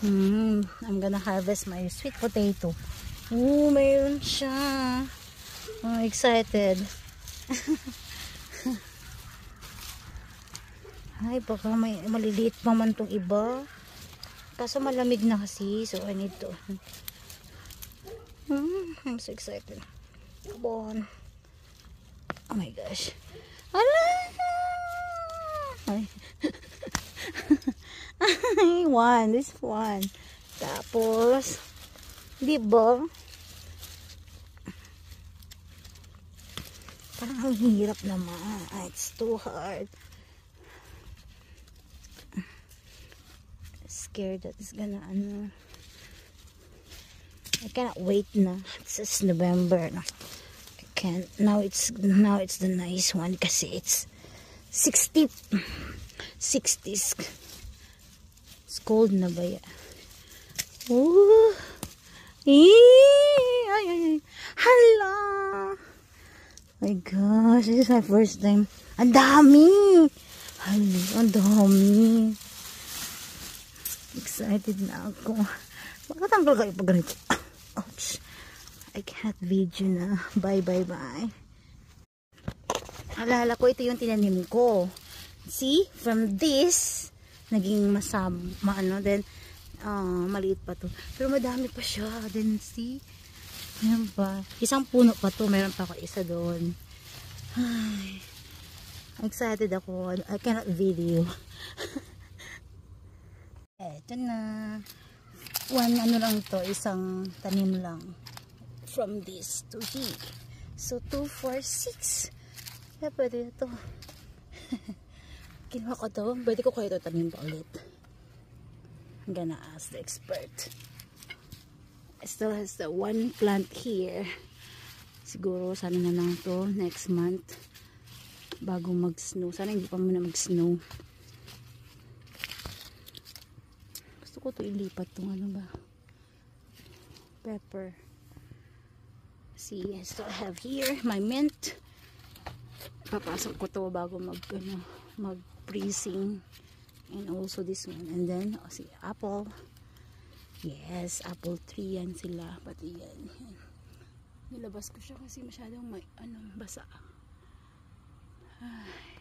I'm gonna harvest my sweet potato. Oh, mayroon siya. I'm excited. Ay, baka may maliliit pa man tong iba. Kaso malamig na kasi, so I need to. I'm so excited. Come on. Oh my gosh. Ala! Ay. One. This one. Tapos, diba? Parang ang hirap naman. It's too hard. Scared that it's gonna, I cannot wait na. It's just November. No? I can't. Now it's the nice one kasi it's 60s. It's cold na ba yan? Oh. Ay. Hala. My gosh, this is my first time. Ang dami. Hala, ang dami. Excited na ako. Makatanggal kayo pag ganito. Ouch. I can't video na. Bye. Alala ko, ito yung tinanim ko. See? From this, naging then, maliit pa to. Pero madami pa siya. Then, see? Ayan pa. Isang puno pa to. Meron pa ako isa doon. Ay. Excited ako. I cannot video. Eto na. Lang to. Isang tanim lang. From this to here. So, 2, 4, 6. Pwede ito. Kinuha ko to. Pwede ko kayo ito tanim pa ulit. I'm gonna ask the expert. It still has the one plant here. Siguro sana na lang to next month. Bago mag-snow. Sana hindi pa muna mag-snow. Gusto ko to ilipat tong ano ba? Pepper. See, I still have here my mint. Papasok ko to bago mag-freezing. And also this one. And then, see, apple. Yes, apple tree yan sila. Pati yan. Nilabas ko siya kasi masyadong may, basa. Ay.